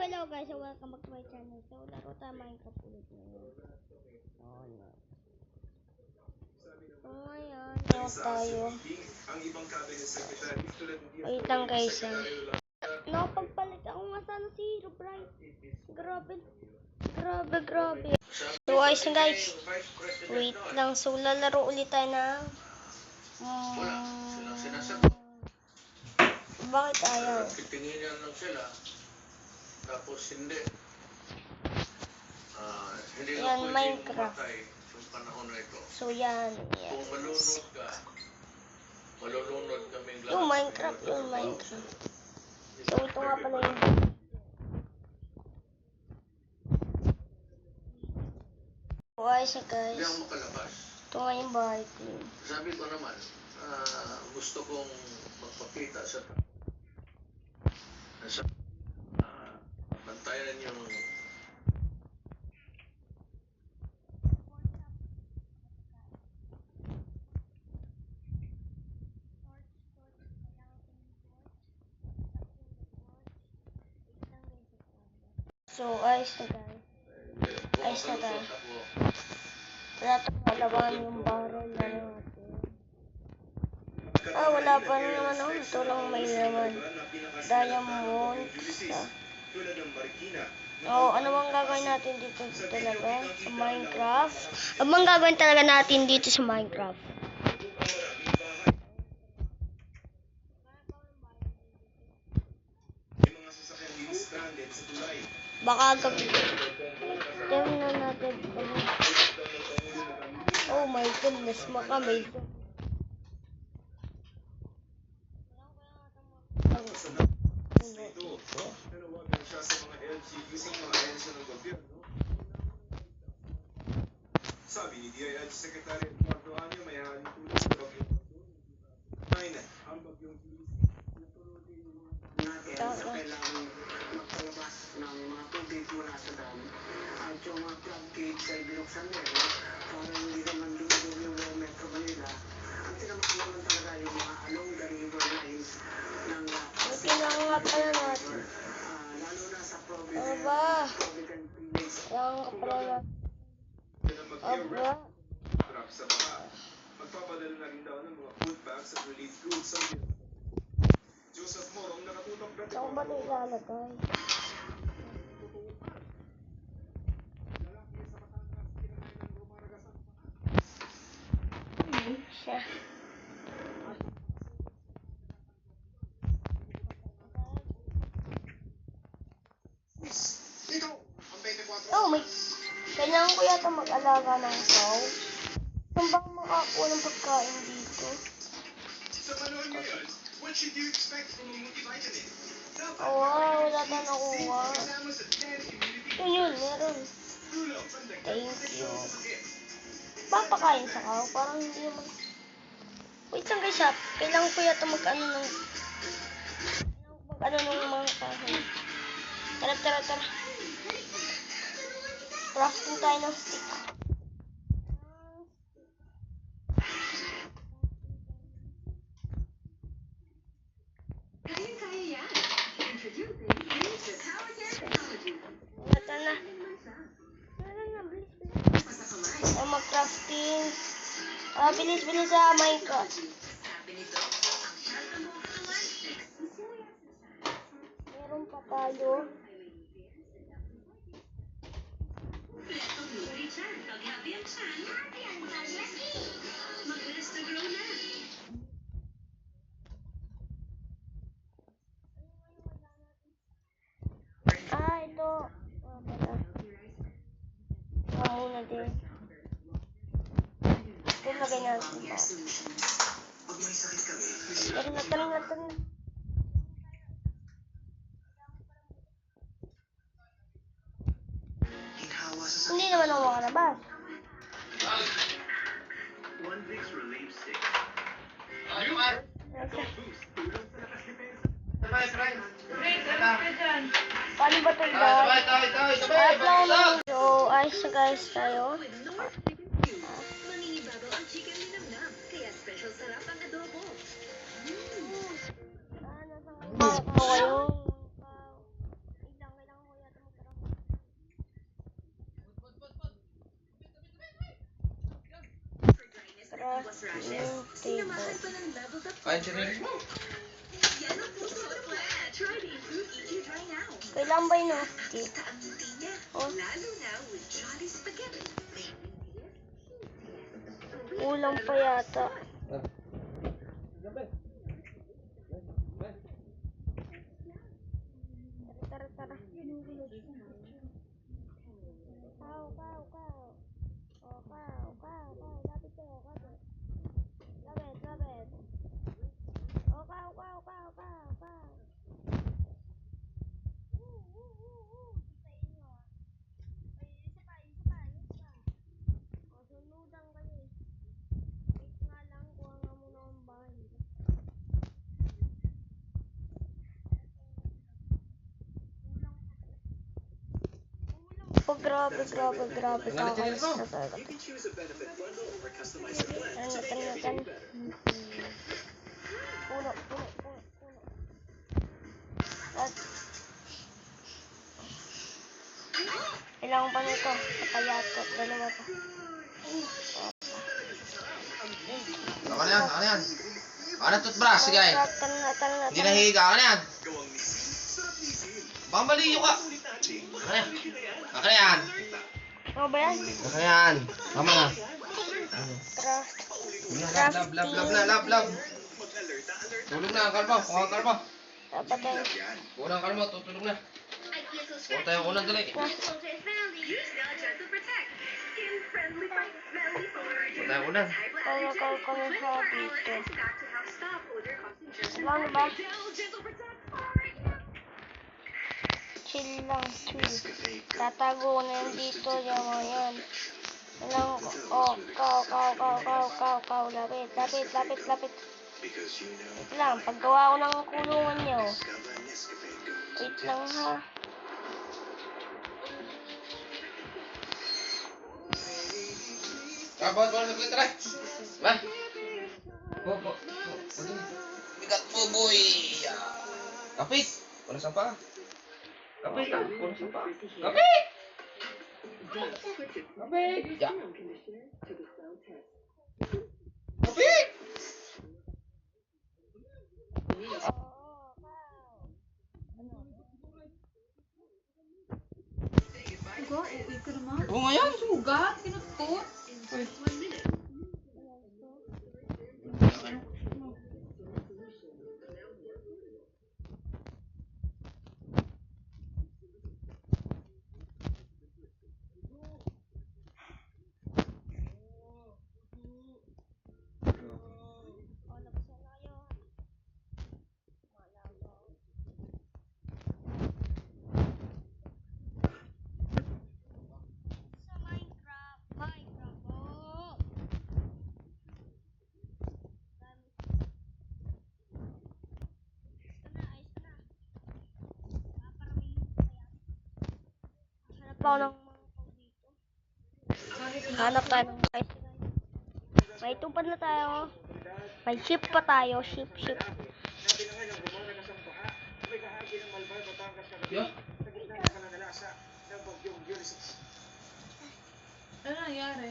hello guys, so welcome back to my channel. So laro tayo Minecraft ulit ngayon. Ngayon, laro tayo. Wait lang guys. Nakapagpalit ako nga sana si Herobrine. Grabe. So ayos na guys. Wait lang, so lalaro ulit tayo na. Bakit ayaw? Titingin lang sila. Tapos hindi. Hindi yan, Minecraft. Yung panahon na ito. So yan. Kung malunod ka, malulunod kaming lahat. Yung Minecraft. So ito nga pala yung ayos na guys. Hindi ako makalabas. Ito nga yung bahay ko. Sabi ko naman, gusto kong magpakita sa bantayan yung so ayos na guys. Wala tayong malawan yung barrel na natin. Wala pa rin naman ako. Ito lang may naman. Diamonds. Ano bang gagawin natin dito talaga sa Minecraft? Ano bang gagawin talaga natin dito sa Minecraft? Baka gabi. Tingnan na natin. Oh my goodness, makamay. Sabi ni DILG Secretary Eduardo Anyo, may haling tulong sa bagyong ang bagyong natin sa kailangan magpalabas ng mga tubig mula sa dam at yung mga floodgates ay binuksan nila para hindi naman lumulog yung Metro Manila. Ang tinamaan naman talaga yung mga along the river lines ng Pinangat pala natin. lalo na sa Ano ba? Provident Village. Pinangat pala natin. trap sa baka. Magpapadala na rin daw ng mga food bags at relief goods sa Joseph Morong nakatutok na Saan ba ito ilalagay? Siya. May kailangan ko yata mag-alaga ng cow. Saan bang makakuha ng pagkain dito? Wala na nakuha. Yun, meron. Thank you. Papakain sa cow? Parang hindi naman. Wait lang guys, kailangan ko yata mag-ano ng mga kahoy. Tara. Crafting tayo ng stick. Bilis. Mag-crafting. Bilis sa Minecraft. Meron pa tayo. Ito. Muna din. Ito lagay natin pa. Tara na. Hindi naman ako makalabas. Paano ba ito guys? So, ayos na guys tayo. Kailangan ko Crafting table. Ay, chinelis mo. Kailan ba yun? Oh, ulam pa yata. Tara, tara. Cow. Oh, cow. Lapit kayo, kapit. Lapit. Oh, cow. Sa inyo. Ay, isa pa. Oh, sunudan kayo eh. Wait nga lang, kuha nga muna ang bahay. Oh, grabe. Kakayos na talaga. You can choose a benefit bundle or customized blend Ano, to make tara. everything better. Puno. At, ilang pa nito? Kapayata. Dalawa pa. Ako na yan. Ano toothbrush? Sige. Tara na. Hindi nahihiga. Ako na yan. Gawang nisin, sarap nisin. Baka maliyo ka. Ako na yan. Ano ba yan? Ako na yan. Tama na. Lab. Tulog na ang kalma. Kung ang kalma. Dapat tayo. Kung ang kalma, tutulog na. Huwag tayo unang dali. Huwag tayo unang. Kaya ko na sa dito. Ano ba? Chill lang. Tatago ko na yan dito. Yan. Alam ko. Oh, cow. Lapit. Wait lang. Paggawa ko ng kulungan nyo. Wait lang ha. Bawal sa tara. Ba? Po. Bigat mo, boy. Kapit. Wala sa pa. Kapit. Ya. Kapit. Oo nga yan. Sugat, kinutkot. Hanap tayo ng guys. May tupad na tayo. May ship pa tayo. Ship. Yeah. Ano nangyari?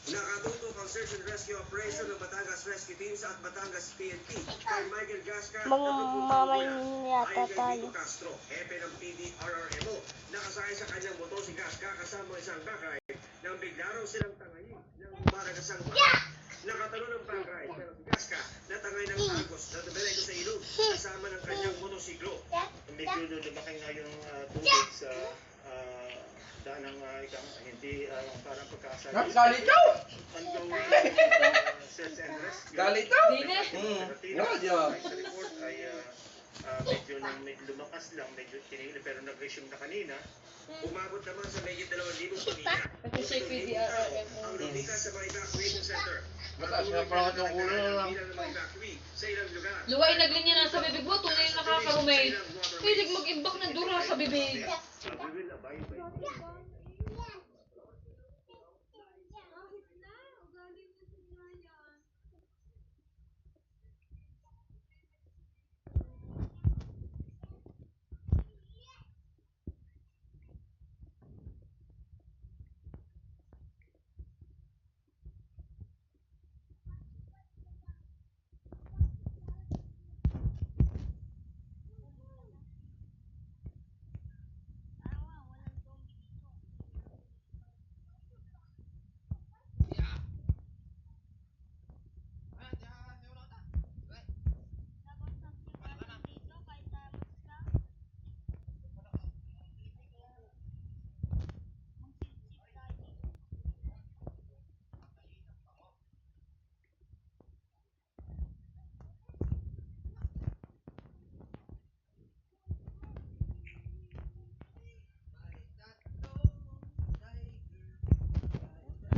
Nakatutok ang search and rescue operation ng Batangas Rescue Teams at Batangas PNP kay Michael Gasca Mamayin yata tayo. Castro, hepe ng PDRRMO. Nakasakay sa kanyang motor si Gasca kasama isang bakay nang bigla raw silang tangayin ng maragasang bakay. Nakatalo ng bakay pero si Gasca natangay ng agos na dumiretso sa ilog kasama ng kanyang motosiklo. Medyo lumaki nga yung tubig sa daan ng hindi parang pagkakasali. Galitaw! Ongoing search and rescue. Galitaw! Dine. Sa report ay medyo lumakas lang, medyo tinigil pero nag-resume na kanina. Umabot naman sa medyo 2,000 pamilya. Pati siya PDRRMO. Ang lumikas sa mga evacuation center. Mataas na parang yung ulo na lang. Bilang ng mga evacuee sa ilang lugar. Luway naglinya na sa bibig mo, tunay na nakakarumay. Pwede mag-imbak ng dura sa bibig. We will abide by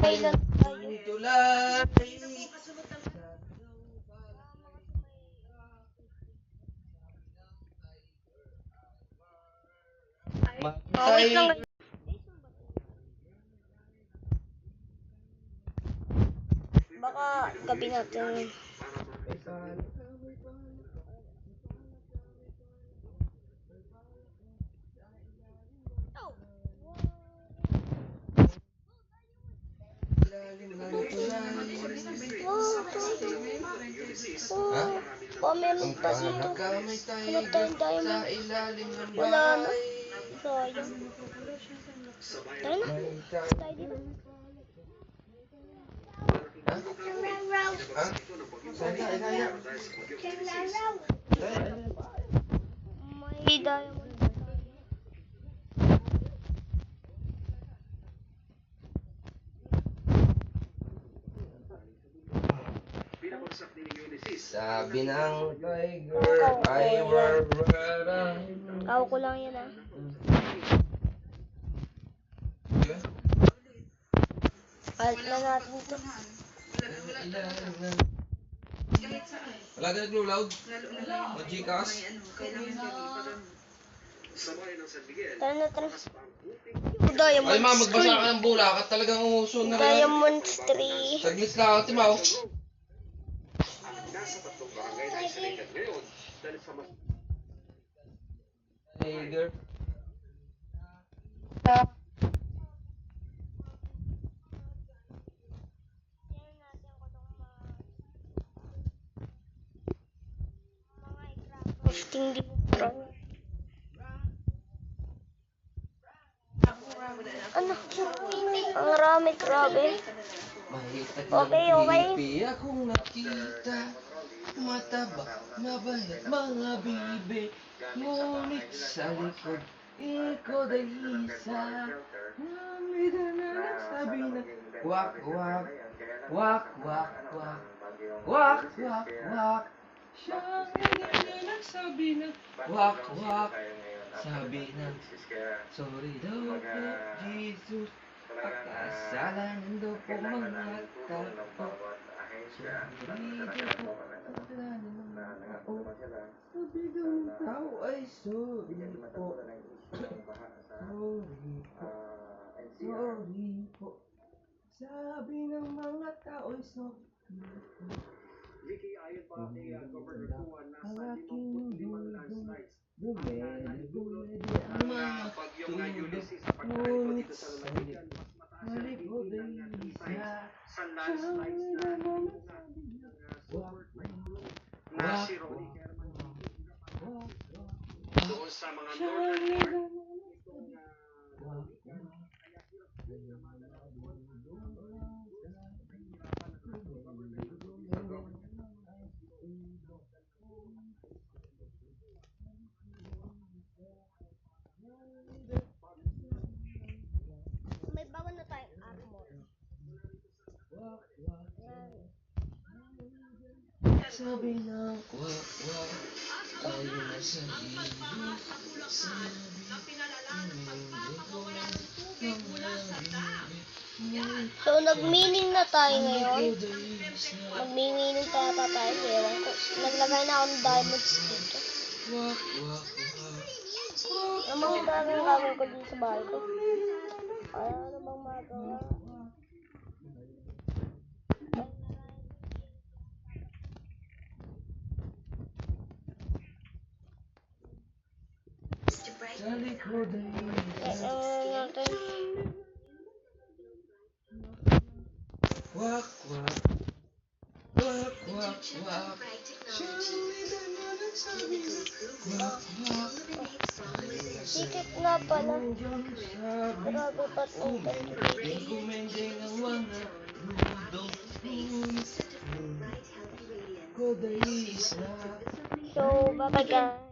Kailan tayo? tulay. Oh, wait lang. Baka gabi natin. Oh, meron pa dito. Kamay tayo Hanap tayong sa diamond. ilalim ng Wala na. bahay. Sayang. Tara na. Tayo dito. Ha? Saya. May diamond. Sabi ng tiger, ay warwara. Ako ko lang yan ah. Diba? Alt na natin ito. Wala ka nag-load? Mag-Gcash? Tara na, tara. Diamond Ay ma, magbasa Street. ka ng bulak at talagang umuso na rin. Diamond Street. Saglit lang, timaw. Nasa 3 barangay na isinikat ngayon dahil sa mas Tiger. Crafting dito. Ano? Ang rami, grabe. Mahit at Okay, okay. nagpipi akong nakita. Mataba, mabait mga bibi. Ngunit sa likod, ikot ay isa. Namida na nagsabi na wak wak, wak wak wak, wak wak wak. Siya na nagsabi na wak wak. Sabi na, sorry daw po, Jesus. Pagkasalanan daw po mga tao. Sorry daw po, pagkasalanan ng mga tao. Sabi daw ng tao ay sorry po. Sorry po. Sorry po. Sabi ng mga tao ay sorry po. Vicky, ayon pa kay Governor Juan, Ang nasa aking 51 landslides dumedi ang mga ang bagyong na tulog. Ulysses sa pagkalikod Ngunit dito sa sa lalawigan. Mas mataas ang likod bilang ay na 3 isa. times sa landslides na super cyclone na si Ronnie Kerman doon sa mga northern part itong lalawigan. Kaya hirap din na madala doon ang nahihirapan ng ating government sa government. May bago na tayong armor. Sabi ng wak wak, tayo na sa iyo. So, nag-meaning na tayo ngayon. Nag-meaning tayo. Ewan ko. Naglagay na ako ng diamonds dito. Wak wak wak. Ano bang gagawin ko dito sa bahay ko? Ano bang magawa? Sa likod ay isa. Natin. Wak wak. Wak wak wak. Wak wak. Sikip nga pala. Hanggang sa Grabe ba't ang kumendeng ang mga dudong. Ko day isa. So, bye-bye guys.